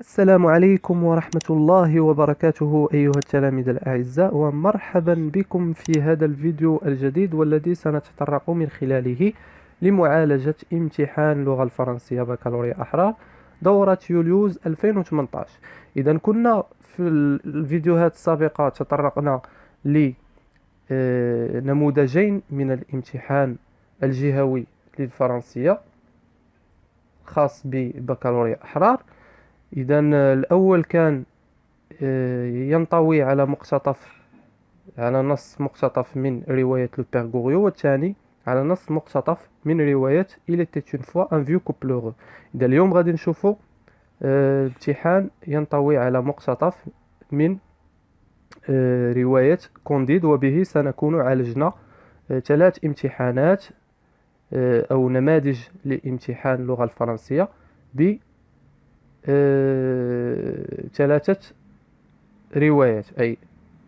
السلام عليكم ورحمة الله وبركاته أيها التلاميذ الأعزاء، ومرحبا بكم في هذا الفيديو الجديد والذي سنتطرق من خلاله لمعالجة امتحان اللغة الفرنسية بكالوريا أحرار دورة يوليوز 2018. إذا كنا في الفيديوهات السابقة تطرقنا لنموذجين من الامتحان الجهوي للفرنسية خاص ببكالوريا أحرار. إذا الأول كان ينطوي على نص مقتطف من رواية لو بير غوريو، والثاني على نص مقتطف من رواية Il était une fois un vieux couple heureux. إذا اليوم غادي نشوفوا امتحان ينطوي على مقتطف من رواية كونديد، وبه سنكون عالجنا 3 امتحانات أو نماذج لامتحان اللغة الفرنسية ب 3 روايات، أي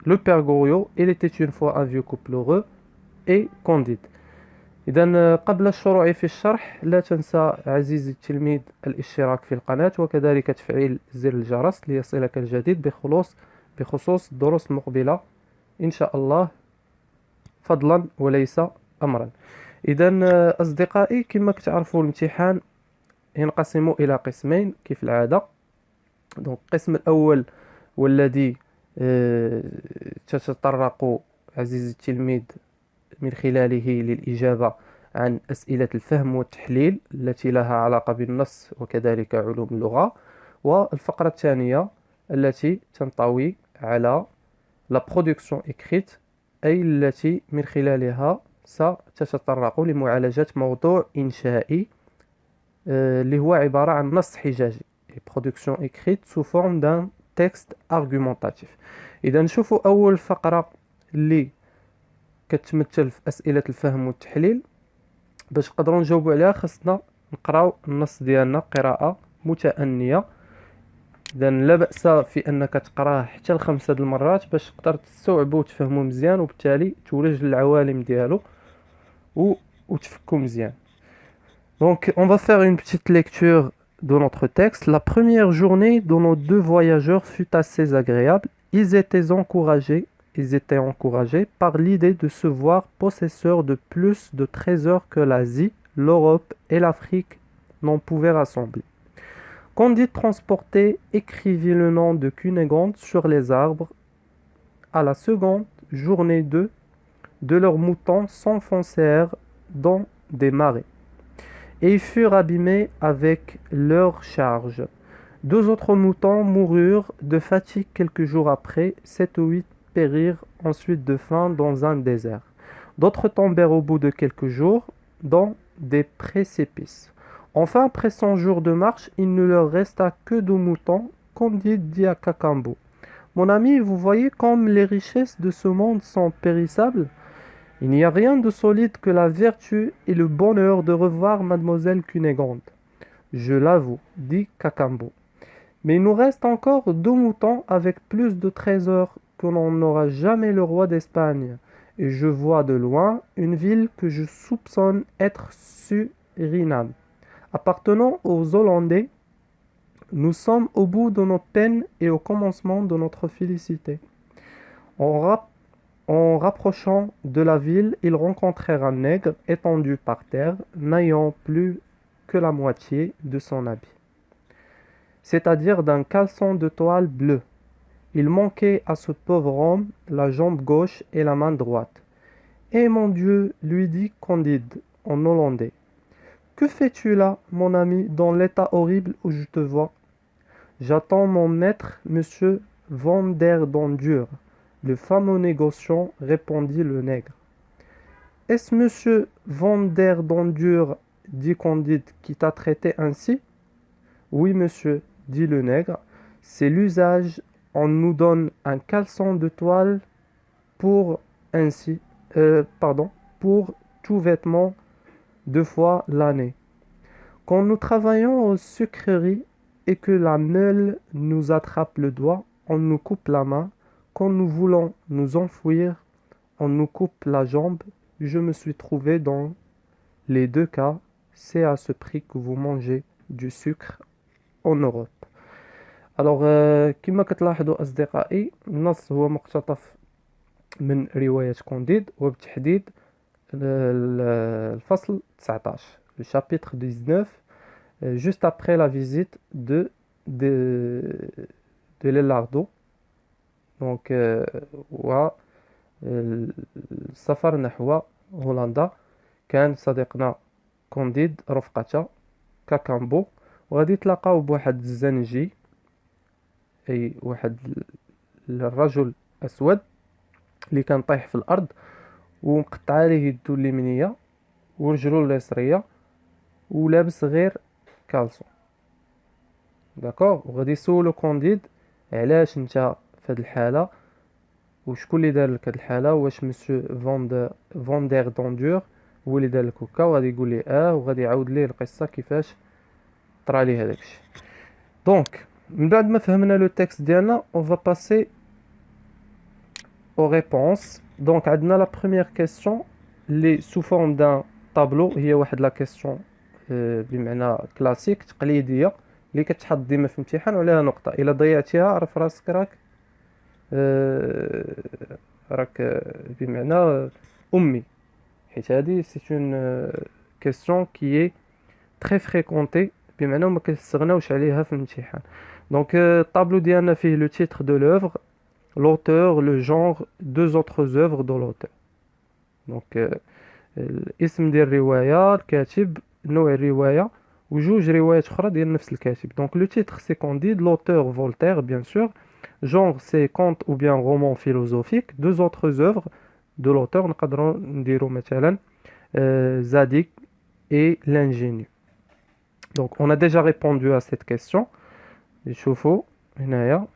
لو بير غوريو، Il était une fois un vieux couple heureux et كونديد. إذا قبل الشروع في الشرح لا تنسى عزيزي التلميذ الاشتراك في القناة وكذلك تفعيل زر الجرس ليصلك الجديد بخصوص الدروس المقبلة إن شاء الله، فضلا وليس أمرا. إذا أصدقائي، كما كتعرفوا الامتحان ينقسم إلى قسمين كيف العادة. دونك القسم الأول والذي تتطرق عزيزي التلميذ من خلاله للإجابة عن أسئلة الفهم والتحليل التي لها علاقة بالنص وكذلك علوم اللغة، والفقرة الثانية التي تنطوي على لا برودكسيون إكريت، أي التي من خلالها ستتطرق لمعالجة موضوع إنشائي اللي هو عبارة عن نص حجاجي، برودكسيون إكريت سو فورم دان تكست أرغومونتاتيف. إذا نشوفوا أول فقرة اللي كتمثل في أسئلة الفهم والتحليل. باش نقدروا نجاوبوا عليها خاصنا نقراو النص ديالنا قراءة متأنية. إذا لا بأس في أنك تقراه حتى ل5 المرات باش تقدر تستوعبوا وتفهموا مزيان، وبالتالي تولج العوالم ديالو وتفكوا مزيان. Donc, on va faire une petite lecture de notre texte. La première journée de nos 2 voyageurs fut assez agréable. Ils étaient encouragés par l'idée de se voir possesseurs de plus de trésors que l'Asie, l'Europe et l'Afrique n'en pouvaient rassembler. Candide transporté écrivit le nom de Cunégonde sur les arbres. À la seconde journée de leurs moutons s'enfoncèrent dans des marais et ils furent abîmés avec leur charge. 2 autres moutons moururent de fatigue quelques jours après. 7 ou 8 périrent ensuite de faim dans un désert. D'autres tombèrent au bout de quelques jours dans des précipices. Enfin, après 100 jours de marche, il ne leur resta que 2 moutons. Candide dit à Cacambo: mon ami, vous voyez comme les richesses de ce monde sont périssables. Il n'y a rien de solide que la vertu et le bonheur de revoir mademoiselle Cunégonde. Je l'avoue, dit Cacambo. Mais il nous reste encore 2 moutons avec plus de trésors que l'on n'aura jamais le roi d'Espagne. Et je vois de loin une ville que je soupçonne être Suriname. Appartenant aux Hollandais, nous sommes au bout de nos peines et au commencement de notre félicité. En rapprochant de la ville, ils rencontrèrent un nègre étendu par terre, n'ayant plus que la moitié de son habit, c'est-à-dire d'un caleçon de toile bleue. Il manquait à ce pauvre homme la jambe gauche et la main droite. « Eh mon Dieu, lui dit Candide en hollandais, que fais-tu là, mon ami, dans l'état horrible où je te vois? J'attends mon maître, monsieur Vanderdondur, le fameux négociant, répondit le nègre. Est-ce monsieur Vanderdondur, dit Candide, qui t'a traité ainsi? Oui, monsieur, dit le nègre, c'est l'usage. On nous donne un caleçon de toile pour tout vêtement 2 fois l'année. Quand nous travaillons aux sucreries et que la meule nous attrape le doigt, on nous coupe la main. quand nous voulons nous enfouir, on nous coupe la jambe. Je me suis trouvé dans les deux cas. C'est à ce prix que vous mangez du sucre en Europe. Alors كما كتلاحظوا أصدقائي النص هو مقتطف من رواية كونديد وبالتحديد الفصل 19 le chapitre 19 juste après la visite de Leonardo donc والسفر نحو هولندا كان صديقنا كونديد رفقته كاكامبو وغادي يتلاقاو بواحد الزنجي اي واحد الرجل اسود اللي كان طايح في الارض ومقطع عليه يدو اليمنيه ورجلو اليسريه ولابس غير كالسون داكوغ وغادي يسولو كونديد علاش انت في هاد الحاله وشكون اللي دار لك هاد الحاله واش مسيو فوندير دوندور هو اللي دار لك هكا وغادي يقول لي وغادي يعاود ليه القصه كيفاش طرا ليه هذاك الشيء دونك من بعد ما فهمنا لو تكست ديالنا on va passer aux réponses donc عندنا la première question اللي sous forme d'un tableau هي واحد لا كيسيون بمعنى كلاسيك تقليديه اللي كتحط ديما في امتحان وعليها نقطه الا ضيعتيها عرف راسك راك بمعنى امي حيت هذه سي اون كيسيون كي اي تري فريكونتي بمعنى ما كنستغناوش عليها في الامتحان دونك الطابلو ديالنا فيه لو تيتر دو لوفر l'auteur le genre deux autres œuvres de l'auteur دونك الاسم ديال الروايه الكاتب نوع الروايه وجوج روايات اخرى ديال نفس الكاتب دونك لو تيتر سي كونديد l'auteur Voltaire bien sûr genre c'est conte ou bien roman philosophique deux autres œuvres de l'auteur نقدروا نديروا مثلا Zadig et l'ingénu donc on a déjà répondu à cette question نشوفوا هنايا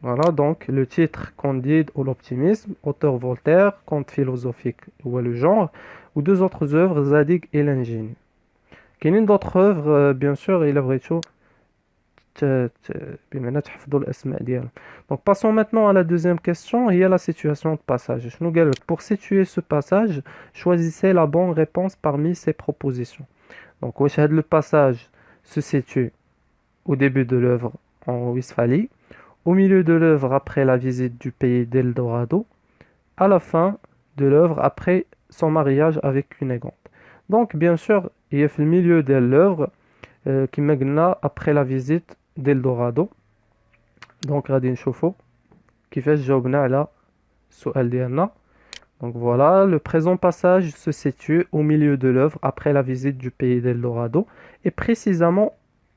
voilà donc le titre Candide ou l'optimisme auteur Voltaire conte philosophique ou le genre ou deux autres œuvres Zadig et l'ingénu كاينين d'autres œuvres bien sûr il بغيتو بمعنى تحفظوا الاسماء ديالهم donc passons maintenant à la deuxième question هي la situation de passage شنو قال لك pour situer ce passage choisissez la bonne réponse parmi ces propositions donc واش هاد le passage se situe au début de l'œuvre en Westphalie au milieu de l'œuvre après la visite du pays d'Eldorado à la fin de l'œuvre après son mariage avec Cunégonde donc bien sûr il y a le milieu de l'œuvre كما قلنا après la visite d'Eldorado donc غادي نشوفوا كيفاش جاوبنا على السؤال ديالنا donc voilà le présent passage se situe au milieu de l'œuvre après la visite du pays d'Eldorado et précisément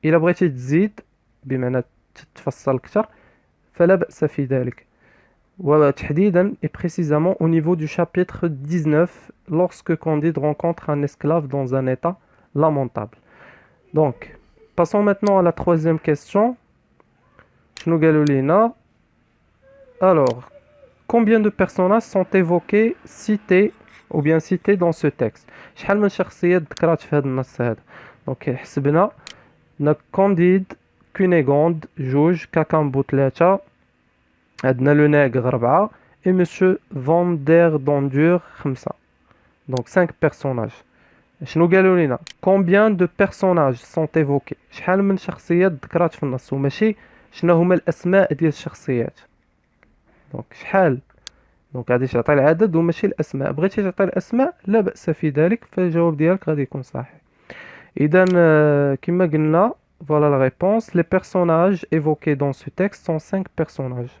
إلا بغيتي تزيد بمعنى تفصل أكثر فلا بأس في ذلك وتحديدا et précisément au niveau du chapitre 19 lorsque Candide rencontre un esclave dans un état lamentable donc passons maintenant à la troisième question شنو قالوا لينا alors combien de personnages sont évoqués cités ou bien cités dans ce texte شحال من شخصيات ذكرات في هذا النص هذا donc حسبنا كانديد كونيغوند جوج كاكامبو 3 عندنا لو نيغر 4 et monsieur Vander Dondur 5 donc 5 personnages شنو قالوا لنا combien de personnages sont évoqués شحال من شخصيات ذكرات في النص وماشي شنو هما الاسماء ديال الشخصيات دونك شحال دونك غادي تعطي العدد وماشي الاسماء بغيتي تعطي الاسماء لا باس في ذلك فالجواب ديالك غادي يكون صحيح اذا كما قلنا voilà la réponse les personnages évoqués dans ce texte sont 5 personnages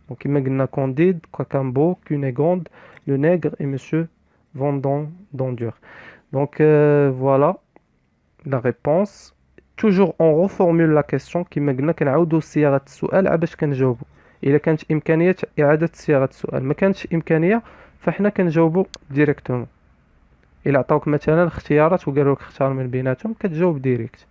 donc كما قلنا Candide, Cacambo, Cunégonde, le nègre et monsieur Vendon d'Endure donc voilà la réponse toujours on reformule la question كما قلنا كنعاودوا صياغه السؤال باش كنجاوبوا الا كانت امكانيه اعاده صياغه السؤال ما كانتش امكانيه فاحنا كنجاوبوا ديريكتومون الا عطاوك مثلا اختيارات وقالوا لك اختار من بيناتهم كتجاوب ديريكت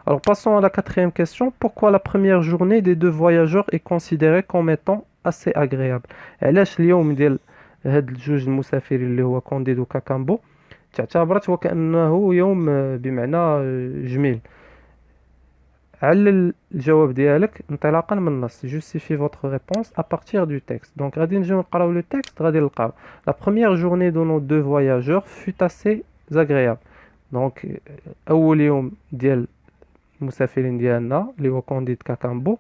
alors passons à la quatrième question pourquoi la première journée des deux voyageurs est considérée comme étant assez agréable علاش اليوم ديال هاد الجوج المسافرين اللي هو كونديد وكاكامبو تعتبرت وكأنه يوم بمعنى جميل علل الجواب ديالك انطلاقا من النص. Justifie votre réponse à partir du texte. Donc غادي نجيو نقراو le texte. غادي نلقاو la première journée de nos deux voyageurs fut assez agréable. Donc اول يوم ديال المسافرين ديالنا اللي هو كونديد كاكامبو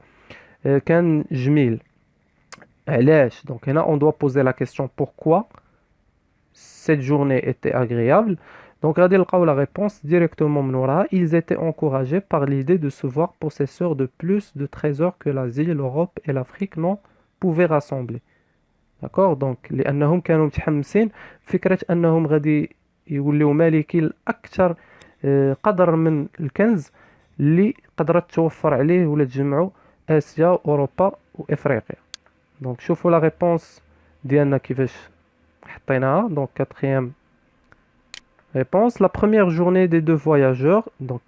كان جميل. علاش؟ Donc هنا on doit poser la question pourquoi cette journée était agréable. Donc, regardez la réponse directement منورها. Ils étaient encouragés par l'idée de se voir possesseurs de plus de trésors que l'Asie, l'Europe et l'Afrique n'en pouvaient rassembler. D'accord? Donc, لأنهم كانوا متحمسين فكرة أنهم غادي يوليو مالكين أكثر قدر من الكنز اللي قدرت توفر عليه ولا تجمعوا آسيا أوروبا وإفريقيا. Donc, شوفوا la réponse ديالنا كيفاش حطيناها. Donc, quatrième réponse, la première journée des deux voyageurs, donc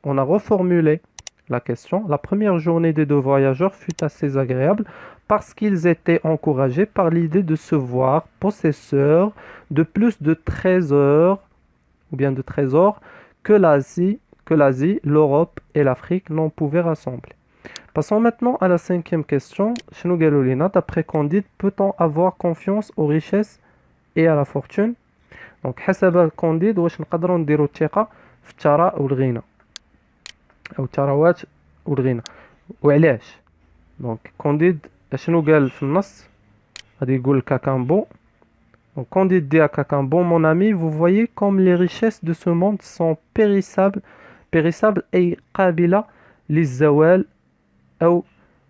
on a reformulé la question. La première journée des deux voyageurs fut assez agréable parce qu'ils étaient encouragés par l'idée de se voir possesseurs de plus de trésors, ou bien de trésors, que l'Asie, l'Europe et l'Afrique n'en pouvaient rassembler. Passons maintenant à la cinquième question. D'après Candide, peut-on avoir confiance aux richesses et à la fortune? دونك حسب كونديد واش نقدروا نديروا الثقه في الثراء والغنى او الثروات والغنى وعلاش. دونك كونديد اشنو قال في النص؟ غادي يقول كاكامبو. دونك كونديد دي كاكامبو mon ami vous voyez comme les richesses de ce monde sont périssables اي قابله للزوال او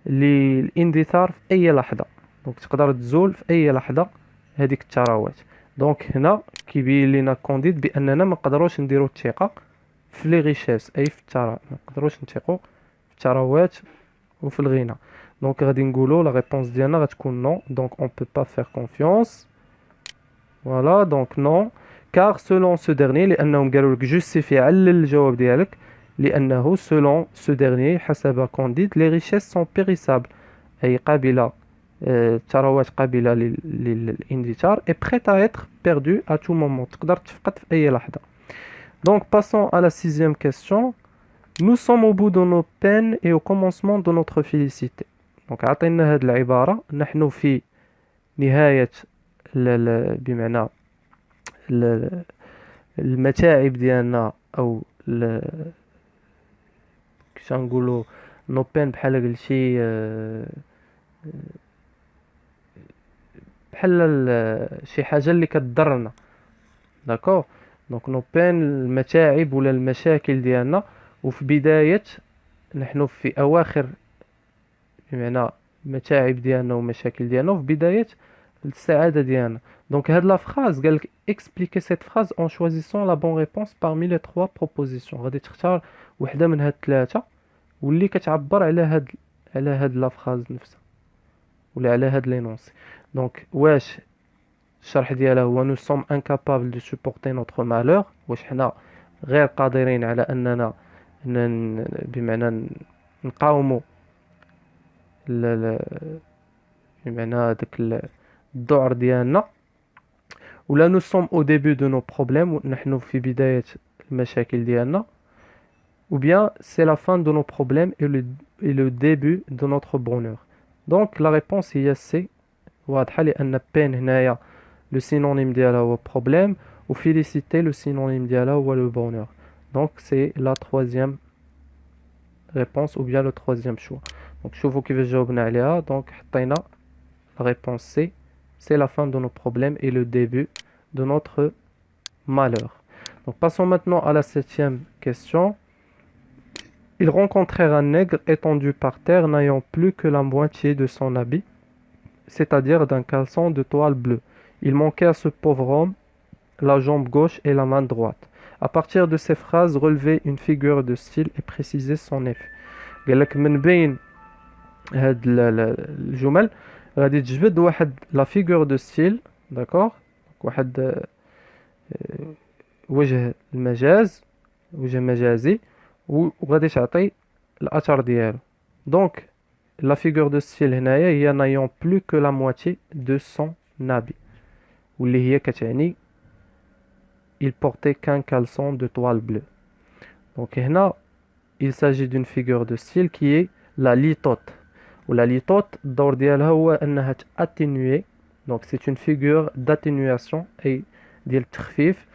للاندثار في اي لحظه. دونك تقدر تزول في اي لحظه هذيك الثروات. دونك هنا كيبين لينا كونديد باننا ما نقدروش نديرو الثقه في لي ريشيس اي في الثراء، ما نقدروش نثقوا في الثروات وفي الغنى. دونك غادي نقولوا لا ريبونس ديالنا غتكون نو. دونك اون بو با فير كونفيونس. فوالا دونك نو كار سولون سو ديرني لانهم قالوا لك جوستيفي علل الجواب ديالك لانه سولون سو ديرني حسب كونديد لي ريشيس سون بيريسابل اي قابله الثروات قابلة للاندثار et prête à être perdue à tout moment. تقدر تفقد في أي لحظة. Donc passons à la sixième question. Nous sommes au bout de nos peines et au commencement de notre félicité. Donc عطينا هذه العبارة نحن في نهاية بمعنى المتاعب ديالنا أو كيش نقولوا نو بين بحال قلتي بحال شي حاجه اللي كتضرنا. داكوغ دونك نو بين المتاعب ولا المشاكل ديالنا وفي بدايه نحن في اواخر بمعنى المتاعب ديالنا ومشاكل ديالنا وفي بدايه السعاده ديالنا. دونك هاد لا فراز قال لك expliquer cette phrase en choisissant la bonne réponse parmi les trois propositions. غادي تختار وحده من هاد الثلاثه واللي كتعبر على هاد لا فراز نفسها ولا على هاد لينونسي. دونك واش الشرح ديالها هو nous sommes incapables de supporter notre malheur، واش حنا غير قادرين على اننا بمعنى نقاوموا بمعنى داك الذعر ديالنا، ولا nous sommes au début de nos problèmes نحن في بداية المشاكل ديالنا، ou bien c'est la fin de nos problèmes et le début de notre bonheur. Donc la réponse هي C واضحة لأن pain هنايا le synonyme ديالها هو problème و félicité le synonyme ديالها هو le bonheur. Donc c'est la troisième réponse ou bien le troisième choix. Donc شوفوا كيفاش جاوبنا عليها. Donc حطينا la réponse C, c'est la fin de nos problèmes et le début de notre malheur. Donc passons maintenant à la septième question. Ils rencontrèrent un nègre étendu par terre, n'ayant plus que la moitié de son habit, c'est-à-dire d'un caleçon de toile bleue. Il manquait à ce pauvre homme la jambe gauche et la main droite. À partir de ces phrases, relevez une figure de style et précisez son effet. قال لك من بين هاد الجمل غادي تجبد واحد لا فيغور دو ستيل. داكوغ واحد وجه المجاز، وجه مجازي، وغادي تعطي الاثر ديالو. دونك لا فيغور دو ستيل هنايا هي n'ayant plus que la moitié de son habit، واللي هي كتعني il portait qu'un caleçon de toile bleue. دونك هنا il s'agit d'une figure de style qui est la litote. Ou la litote, الدور ديالها هو أنها atténuer. Donc c'est une figure d'atténuation أي ديال التخفيف.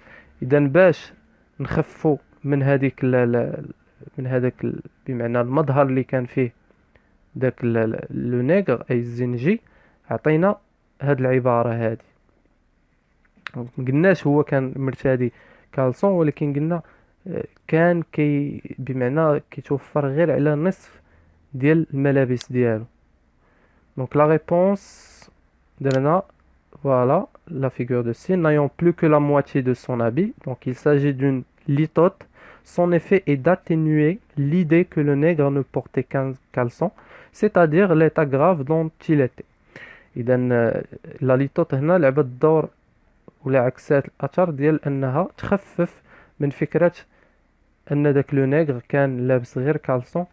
إذا باش نخففوا من هذيك من هذاك بمعنى المظهر اللي كان فيه داك لو نيغر أي الزنجي، عطينا هاد العبارة هادي. ما قلناش هو كان مرتدي كالسون، ولكن قلنا كان بمعنى كيتوفر غير على نصف ديال الملابس ديالو. Donc la réponse درنا voilà la figure de style, n'ayant plus que la moitié de son habit. Donc il s'agit d'une litote. Son effet est d'atténuer l'idée que le nègre ne portait qu'un caleçon, c'est-à-dire l'état grave dont il était. إذا la litote هنا لعبت دور ولا عكسات الأثر ديال أنها تخفف من فكرة أن داك لو نيغر كان لابس غير كالسون،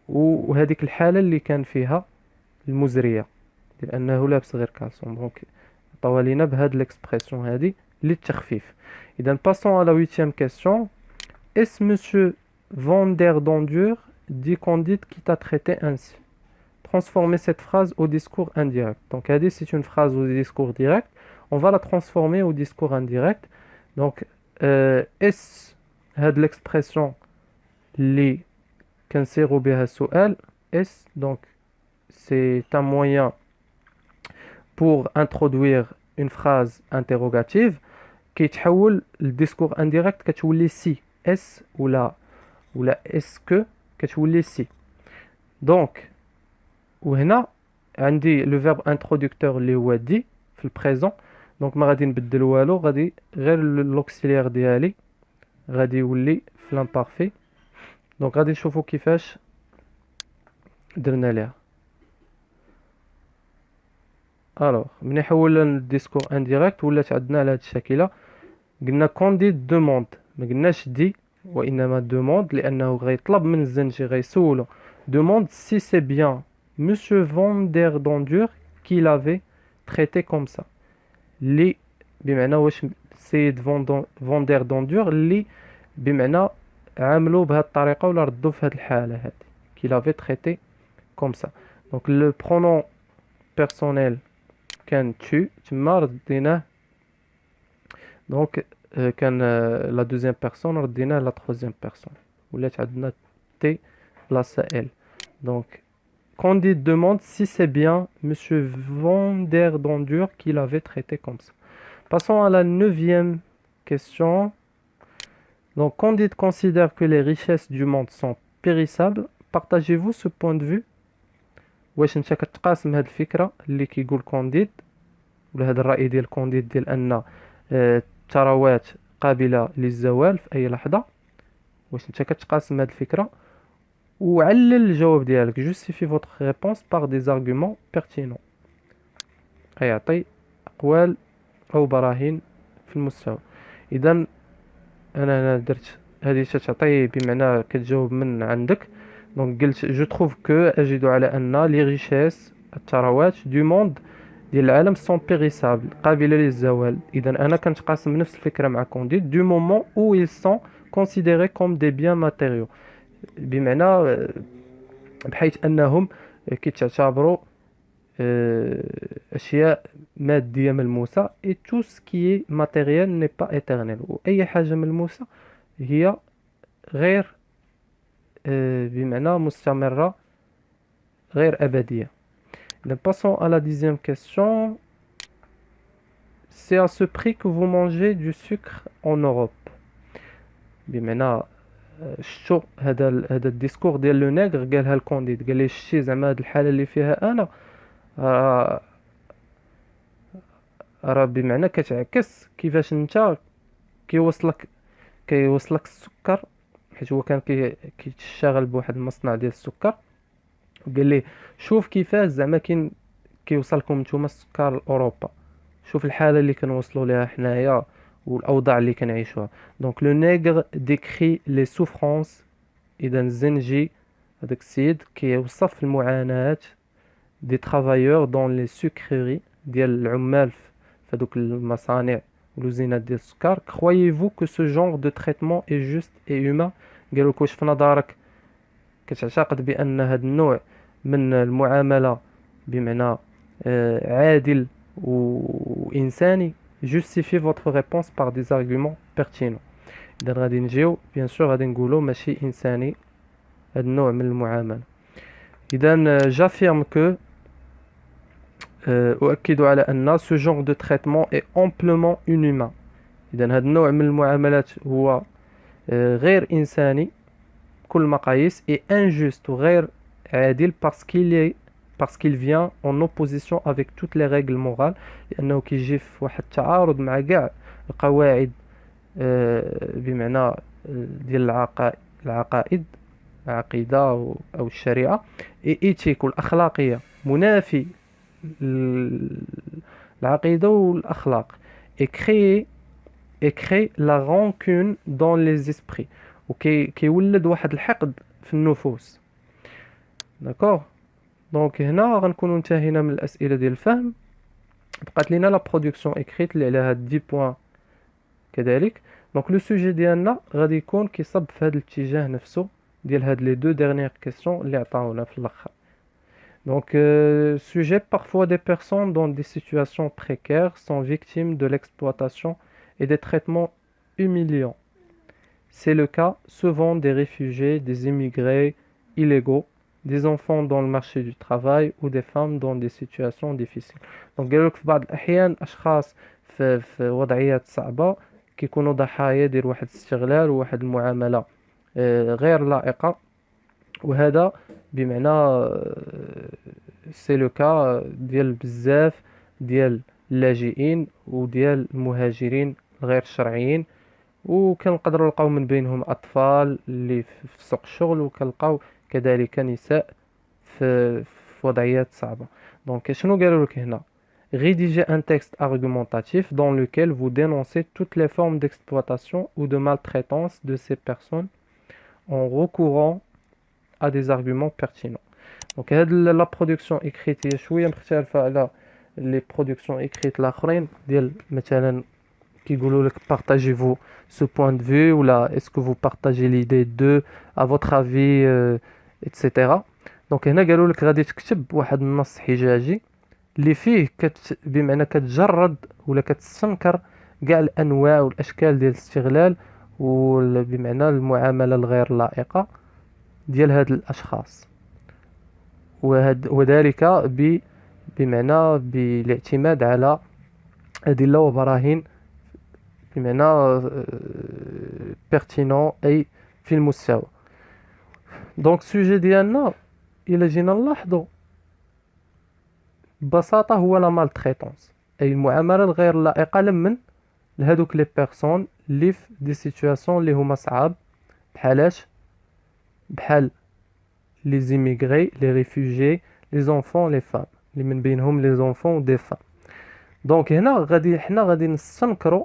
وهذيك الحالة اللي كان فيها المزرية ديال أنه لابس غير كالسون. دونك عطاوها لينا بهاد l'expression هادي للتخفيف. إذا passons à la 8e question. Est-ce monsieur Van der Dondur dit Candide qui t'a traité ainsi? Transformer cette phrase au discours indirect. Donc هادي c'est une phrase au discours direct. On va la transformer au discours indirect. Donc est-ce هاد l'expression اللي كنصيغوا بها السؤال est donc c'est un moyen pour introduire une phrase interrogative كيتحول للديسكور انديريكت كتولي سي اس ولا اس كو كتولي سي. دونك وهنا عندي لو فيرب انترودكتور اللي هو دي في البريزون. دونك ما غادي نبدل والو، غادي غير لوكسيليير ديالي غادي يولي في لامبارفي. دونك غادي نشوفو كيفاش درنا ليها. الوغ ملي حولنا للديسكور انديريكت ولات عندنا على هاد الشكل. قلنا كونديد دوموند، ما قلناش دي وانما دوموند، لانه غيطلب من الزنجي غيسولو دوموند سي سي بيان monsieur Van der Dondur qui l'avait traité comme ça. اللي بمعنى واش السيد فون دير دوندور اللي بمعنى عاملوا بهذه الطريقه ولا ردوا في هذه الحاله هذه qui l'avait traité comme ça. Donc le pronom personnel كان tu تما رديناه. دونك كان la deuxième personne رديناه la troisième personne ولات عندنا تي بلاصه ال. Donc Candide demande si c'est bien monsieur Van der Dondur qui l'avait traité comme ça. Passons à la 9e question. Donc Candide considère que les richesses du monde sont périssables. Partagez-vous ce point de vue? واش انت كتقاسم هاد الفكره اللي كيقول كونديد ولا هذا الراي ديال كونديد ديال ان الثروات قابله للزوال في اي لحظه؟ واش انت كتقاسم هاد الفكره؟ وعلل الجواب ديالك. justifie votre réponse par des arguments pertinents. يعطي اقوال او براهين في المستوى. اذا انا درت هذه تعطي بمعنى كتجاوب من عندك. دونك قلت جو تروف كو اجد على ان لي ريشيس الثروات دو موند ديال العالم سون بيريسابل قابله للزوال. اذا انا كنتقاسم نفس الفكره مع كونديد دو مومون او ils sont considérés comme des biens matériaux، بمعنى بحيث انهم كيتعتبروا اشياء ماديه ملموسه. et tout ce qui est matériel n'est pas éternel، واي حاجه ملموسه هي غير بمعنى مستمره غير ابديه. Nous passons à la 10e question. C'est à ce prix que vous mangez du sucre en Europe. بمعنى شتو هذا الديسكور ديال لو نيغر قالها الكونديد، قال لي شتي زعما هاد الحاله اللي فيها انا راه بمعنى كتعكس كيفاش انت كيوصلك السكر، حيت هو كان كيشتغل بواحد المصنع ديال السكر. قال لي شوف كيفاش زعما كيوصلكم نتوما السكر لاوروبا، شوف الحاله اللي كنوصلوا ليها حنايا والاوضاع اللي كنعيشوها. دونك لو نيغر ديكري لي سوفرانس. اذا الزنجي هذاك السيد كيوصف المعاناه دي ترافايور دون لي سوكريري ديال العمال في هذوك المصانع والوزينات ديال السكر. croyez-vous que ce genre de traitement est juste et humain قالوا لك واش في نظرك كتعتقد بان هذا النوع من المعامله بمعنى عادل وانساني. justifie votre réponse par des arguments pertinents. اذا غادي نجيو بيان سور غادي نقولوا ماشي انساني هذا النوع من المعامله. اذا j'affirme que أؤكد على أن ce genre de traitement est amplement inhumain. إذا هذا النوع من المعاملات هو غير إنساني كل مقاييس et injuste وغير عادل parce qu'il vient en opposition avec toutes les règles morales لأنه كيجي في واحد التعارض مع كاع القواعد بمعنى ديال العقائد العقيدة أو الشريعة et éthique والأخلاقية منافي العقيدة والأخلاق et crée la rancune dans les esprits وكيولد واحد الحقد في النفوس. داكوغ دونك هنا غنكونوا انتهينا من الأسئلة ديال الفهم. بقات لينا لا برودكسيون اكريت اللي على هاد 10 بوين كذلك. دونك لو سوجي ديالنا غادي يكون كيصب في هذا الاتجاه نفسه ديال هاد لي دو ديرنيير كيسيون اللي عطاونا في الاخر. Donc, sujet, parfois des personnes dans des situations précaires sont victimes de l'exploitation et des traitements humiliants. C'est le cas souvent des réfugiés, des immigrés illégaux, des enfants dans le marché du travail ou des femmes dans des situations difficiles. Donc, قالوا لك في بعض الأحيان أشخاص في وضعيات صعبة كيكونوا ضحايا ديال واحد الاستغلال وواحد المعاملة غير لائقة. وهذا بمعنى سي لو كا ديال بزاف ديال اللاجئين وديال المهاجرين غير شرعيين، وكنقدروا نلقاو من بينهم اطفال اللي في سوق الشغل، وكنلقاو كذلك نساء في وضعيات صعبه. دونك شنو قالوا لك هنا؟ rédiger un texte argumentatif dans lequel vous dénoncez toutes les formes d'exploitation ou de maltraitance de ces personnes en recourant à des arguments pertinents. Donc la production écrite هي شويه مختلفه على les productions écrites الاخرين ديال مثلا كيقولوا لك partagez-vous ce point de vue ou là est-ce que vous partagez l'idée de à votre avis etc. donc هنا قالوا لك غادي تكتب واحد النص حجاجي اللي فيه بمعنى كتجرد ولا كتستنكر كاع الانواع والاشكال ديال الاستغلال وبمعنى المعامله الغير لائقه ديال هاد الاشخاص، وذلك بمعنى بالاعتماد على أدلة وبراهين بمعنى pertinent أي في المستوى. دونك سوجي ديالنا إلا جينا نلاحظوا ببساطة هو لا مالتريتونس، أي المعاملة الغير لائقة لمن لهادوك لي بيرسون اللي في دي سيتوياسيون اللي هما صعاب بحالاش بحال les immigrés, les réfugiés, les enfants, les femmes اللي من بينهم les enfants des femmes. دونك هنا حنا غادي نستنكروا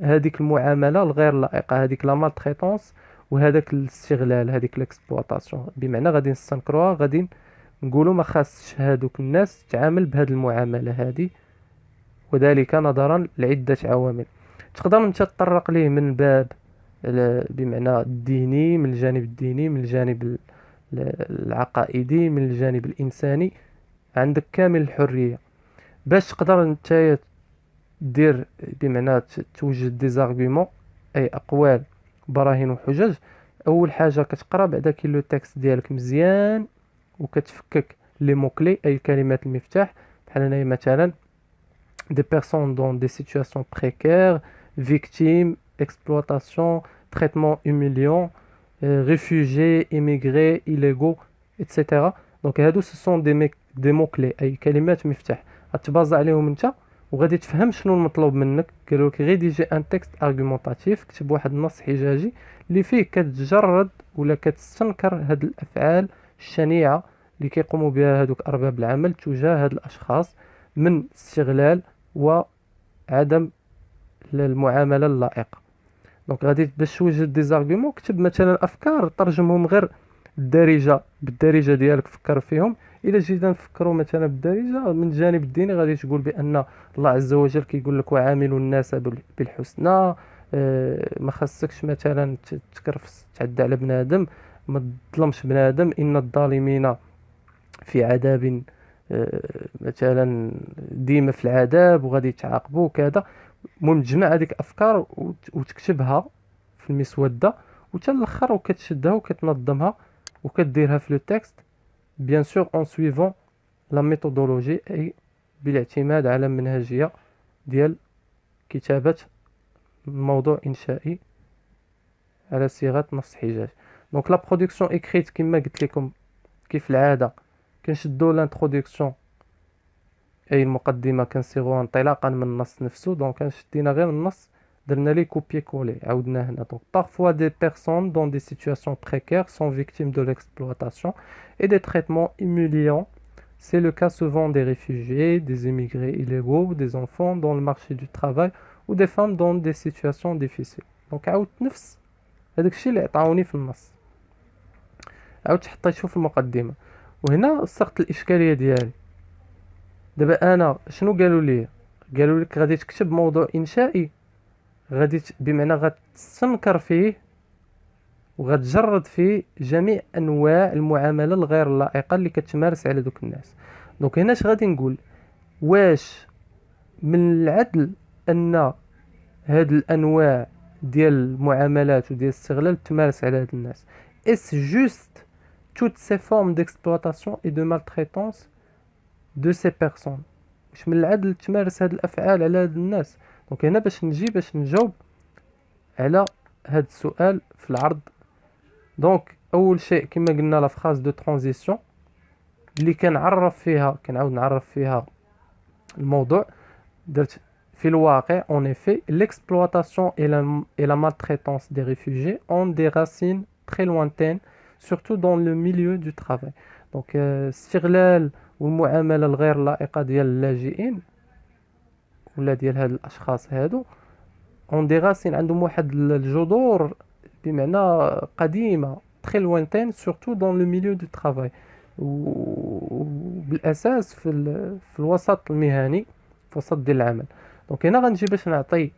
هذيك المعامله الغير لائقه، هذيك لا مالتريتونس وهذاك الاستغلال، هذيك الاكسبلوطاسيون، بمعنى غادي نستنكروها، غادي نقولوا ما خاصش هذوك الناس تعامل بهذه المعامله هذه، وذلك نظرا لعده عوامل تقدر انت تطرق ليه من باب بمعنى الديني، من الجانب الديني، من الجانب العقائدي، من الجانب الانساني. عندك كامل الحريه باش تقدر انت دير بمعنى توجد دي زارغومون اي اقوال براهين وحجج. اول حاجه كتقرا بعدا كي لو تكست ديالك مزيان وكتفكك لي موكلي اي كلمات المفتاح، بحال هنايا مثلا des personnes dans des situations précaires, victimes, exploitation, traitement humiliant, réfugiés, immigrés, illégaux, etc. Donc هادو ce sont des mots-clés أي كلمات مفتاح غتبازا عليهم انت وغادي تفهم شنو المطلوب منك. قالوا لك ريديجي ان تكست ارغومونطاتيف، كتب واحد النص حجاجي اللي فيه كتجرد ولا كتستنكر هاد الافعال الشنيعه اللي كيقوموا بها هادوك ارباب العمل تجاه هاد الاشخاص من استغلال وعدم المعامله اللائقه. دونك غادي باش توجد دي زارغومون كتب مثلا افكار ترجمهم غير بالدارجه ديالك، فكر فيهم. الا جينا نفكروا مثلا بالدارجه من الجانب الديني غادي تقول بان الله عز وجل كيقول لك وعاملوا الناس بالحسنى، ما خاصكش مثلا تكرفس تعدى على بنادم، ما تظلمش بنادم، ان الظالمين في عذاب، مثلا ديما في العذاب وغادي يتعاقبوا وكذا. المهم تجمع هذيك افكار وتكتبها في المسوده، وتا الاخر وكتشدها وكتنظمها وكديرها في لو تكست، بيان سور اون سويفون لا ميثودولوجي، اي بالاعتماد على منهجيه ديال كتابه موضوع انشائي على صيغه نص حجاج. دونك لا برودكسيون اكريت كما قلت لكم كيف العاده كنشدو لانترودكسيون اي المقدمه كنصيغوها انطلاقا من النص نفسه. دونك شدينا غير النص درنا ليه كوبي كولي عاودناه هنا. دونك parfois des personnes dans des situations précaires sont victimes de l'exploitation et des traitements humiliants. C'est le cas souvent des réfugiés, des immigrés illégaux, des enfants dans le marché du travail ou des femmes dans des situations difficiles. دونك عاودت نفس هذاك الشيء اللي عطاوني في النص، عاودت حطيته في المقدمه، وهنا صغت الاشكاليه ديالي. دابا انا شنو قالوا لي؟ قالوا لك غادي تكتب موضوع انشائي، غادي بمعنى غتستنكر فيه وغتجرد فيه جميع انواع المعامله الغير لائقه اللي كتمارس على دوك الناس. دونك هنا اش غادي نقول؟ واش من العدل ان هاد الانواع ديال المعاملات وديال الاستغلال تمارس على هاد الناس؟ est juste toutes ces formes d'exploitation et de maltraitance de ces personnes؟ واش من العدل تمارس هاد الافعال على هاد الناس؟ دونك هنا باش نجاوب على هاد السؤال في العرض. دونك اول شيء كما قلنا لا فراز دو ترانزيسيون اللي كنعاود نعرف فيها الموضوع. درت في الواقع en effet l'exploitation et la maltraitance des réfugiés ont des racines très lointaines surtout dans le milieu du travail. دونك استغلال والمعامله الغير لائقه ديال اللاجئين ولا ديال هاد الاشخاص هادو اون دي راسين، عندهم واحد الجذور بمعنى قديمه très lointaine surtout dans le milieu du travail، وبالاساس في الوسط المهني، في الوسط ديال العمل. دونك هنا غنجي باش نعطي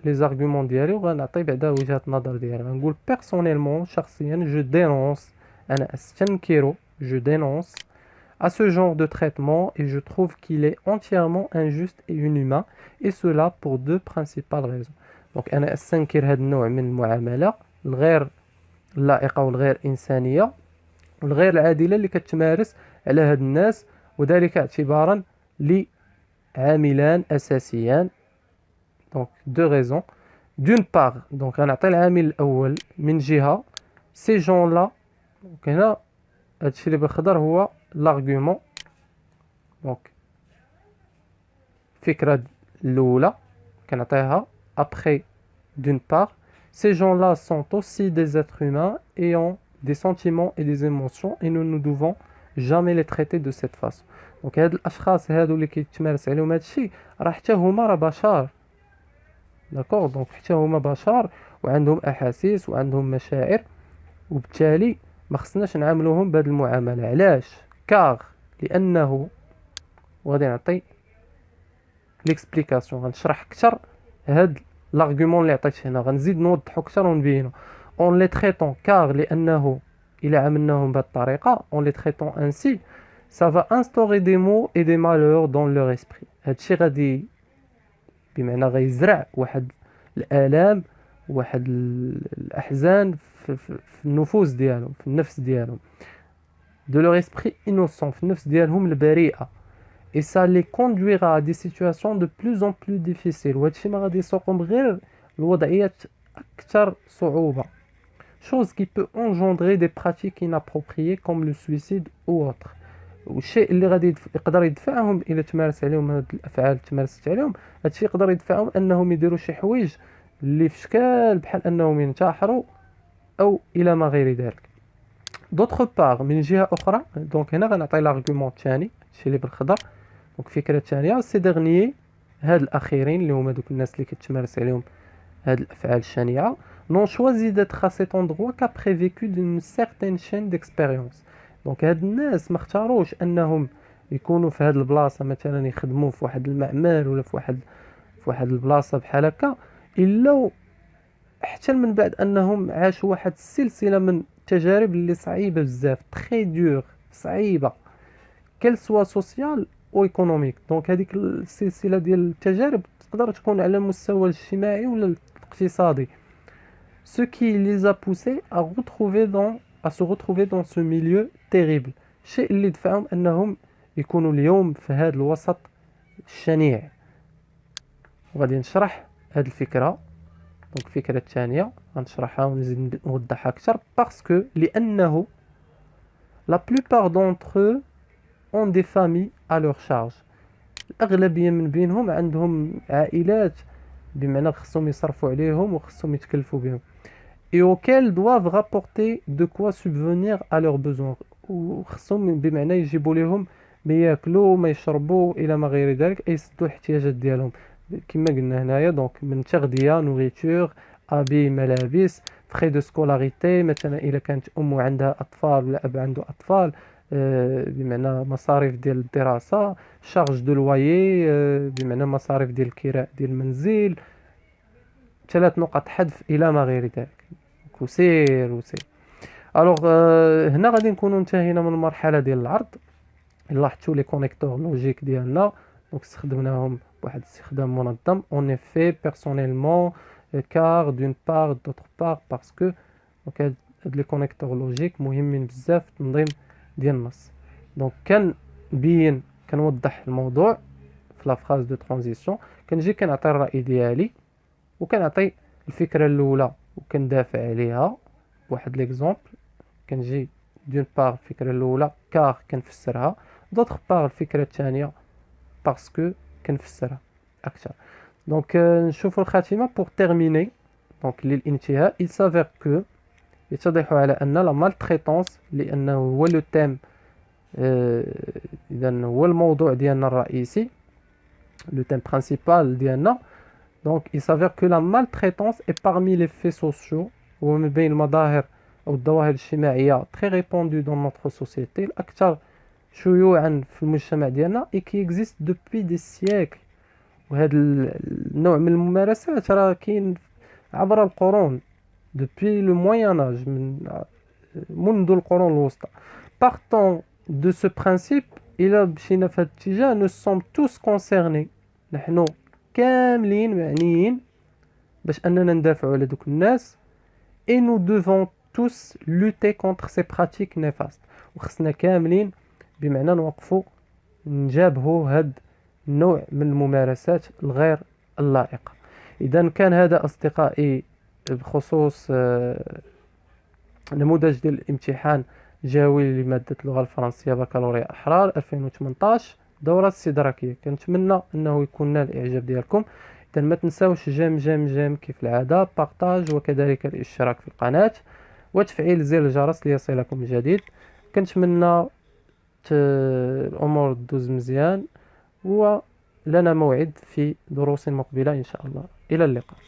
لي زارغومون ديالي وغنعطي بعدا وجهه النظر ديالي. غنقول بيرسونيلمون شخصيا جو دينونس، انا استنكر، je dénonce à ce genre de traitement et je trouve qu'il est entièrement injuste et inhumain, et cela pour deux principales raisons. Donc أنا أستنكر هذا النوع من المعاملة الغير لائقة والغير إنسانية والغير العادلة اللي كتمارس على هاد الناس، وذلك اعتبارا لعاملان أساسيان. donc deux raisons. d'une part donc غنعطي العامل الأول من جهة ces gens là. donc هنا هادشي اللي بالخضر هو l'argument. donc الفكرة الأولى كنعطيها après. d'une part ces gens-là sont aussi des êtres humains ayant des sentiments et des émotions et nous ne devons jamais les traiter de cette façon. donc هاد الاشخاص هادو اللي كيتمارس عليهم هادشي راه حتى هما راه بشر، داكور؟ دونك حتى هما بشر وعندهم احاسيس وعندهم مشاعر، وبالتالي ما خصناش نعاملوهم بهذه المعامله. علاش؟ كار لانه، وغادي نعطي ليكسبليكاسيون، غنشرح اكثر هاد l'argument اللي عطيت هنا، غنزيد نوضحو اكثر ونبينو. اون لي تريتون كار لانه الى عملناهم بهذه الطريقه اون لي تريتون انسي ça va instaurer des maux et des malheurs dans leur esprit. هادشي غادي بمعنى غيزرع واحد الالام واحد الاحزان في النفوس ديالهم، في النفس ديالهم، de leur esprit innocent، في النفس ديالهم البريئه. et ça les conduira à des situations de plus en plus difficiles. وهادشي ما غادي يسوقهم غير الوضعيات اكثر صعوبه. chose qui peut engendrer des pratiques inappropriées comme le suicide ou autre. والشيء اللي غادي يقدر يدفعهم الى تمارس عليهم هاد الافعال تمارست عليهم، هادشي يقدر يدفعهم انهم يديروا شي حوايج اللي في شكال بحال انهم ينتحروا او الى ما غير ذلك. d'autre part من جهه اخرى، دونك هنا غنعطي l'argument الثاني، الشيء اللي بالخضر. دونك الفكره الثانيه سي ديرنيي، هاد الاخيرين اللي هما دوك الناس اللي كتمارس عليهم هاد الافعال الشنيعه n'ont choisi d'être à cet endroit qu'après vécu d'une certaine chaîne d'expérience. دونك هاد الناس ما اختاروش انهم يكونوا في هاد البلاصه، مثلا يخدموا في واحد المعمل ولا في واحد البلاصه بحال هكا، الا حتى من بعد انهم عاشوا واحد السلسله من التجارب اللي صعيبه بزاف، تري دور، صعيبه، كيل سوا سوسيال او ايكونوميك. دونك هذيك السلسله ديال التجارب تقدر تكون على المستوى الاجتماعي ولا الاقتصادي. Ce qui les a poussés à se retrouver dans ce milieu terrible. الشيء اللي دفعهم انهم يكونوا اليوم في هذا الوسط الشنيع. وغادي نشرح هذه الفكره. دونك الفكره الثانيه غنشرحها ونزيد نوضحها اكثر. باسكو لانه la plupart d'entre eux ont des familles à leur charge. الأغلبية من بينهم عندهم عائلات، بمعنى خصهم يصرفوا عليهم وخصهم يتكلفوا بهم. Et auxquels doivent rapporter de quoi subvenir à leurs besoins. وخصهم بمعنى يجيبوا لهم ما ياكلوا ما يشربوا الى ما غير ذلك، اي يسدوا الاحتياجات ديالهم كما قلنا هنايا. دونك من تغذية، نوريتور، ابي، ملابس، فخي دو سكولاريتي، مثلا الا كانت ام عندها اطفال ولا اب عنده اطفال، بمعنى مصاريف ديال الدراسة، شارج دو لوايي، بمعنى مصاريف ديال الكراء ديال المنزل، 3 نقط حذف الى ما غير ذلك. وسير. الوغ هنا غادي نكونوا انتهينا من المرحله ديال العرض. لاحظتوا لي كونيكتور لوجيك ديالنا، دونك استخدمناهم بواحد الاستخدام منظم. اون افي بيرسونيلمون كار دون بار دوطر بار باسكو. دونك هاد لي كونيكتور لوجيك مهمين بزاف في التنظيم ديال النص. دونك كنوضح الموضوع في لا فراز دو ترانزيسيون، كنجي كنعطي الراي ديالي وكنعطي الفكره الاولى وكندافع عليها بواحد ليكزومبل. كنجي دون بار الفكره الاولى كار كنفسرها، دوطر بار الفكره الثانيه باسكو كنفسرها اكثر. دونك نشوفوا الخاتمه بور تيرميني. دونك للانتهاء il s'avère que يتضح على ان لا مالتريتونس، لانه هو لو تيم، اذا هو الموضوع ديالنا الرئيسي، لو تيم برينسيبال ديالنا. Donc, il s'avère que la maltraitance est parmi les faits sociaux ومن بين المظاهر أو الظواهر الاجتماعية très répandue dans notre société، الأكثر شيوعا في المجتمع ديالنا، et qui existe depuis des siècles. وهذا النوع من الممارسات راه كاين عبر القرون، depuis le Moyen Âge، منذ القرون الوسطى. Partant de ce principe، إلا مشينا في هذا الاتجاه، nous sommes tous concernés، نحن كاملين معنيين باش اننا ندافعوا على دوك الناس. et nous devons tous lutter contre ces pratiques néfastes. وخصنا كاملين بمعنى نوقفوا نجابهوا هاد النوع من الممارسات الغير اللائقة. اذا كان هذا اصدقائي بخصوص نموذج ديال الامتحان جوي لمادة اللغة الفرنسية بكالوريا احرار 2018 دورة استدراكية. كنتمنى انه يكون نال الاعجاب ديالكم. اذا ما تنساوش جيم كيف العاده، بارطاج، وكذلك الاشتراك في القناه وتفعيل زر الجرس ليصلكم الجديد. كنتمنى الامور تدوز مزيان، ولنا موعد في دروس مقبله ان شاء الله. الى اللقاء.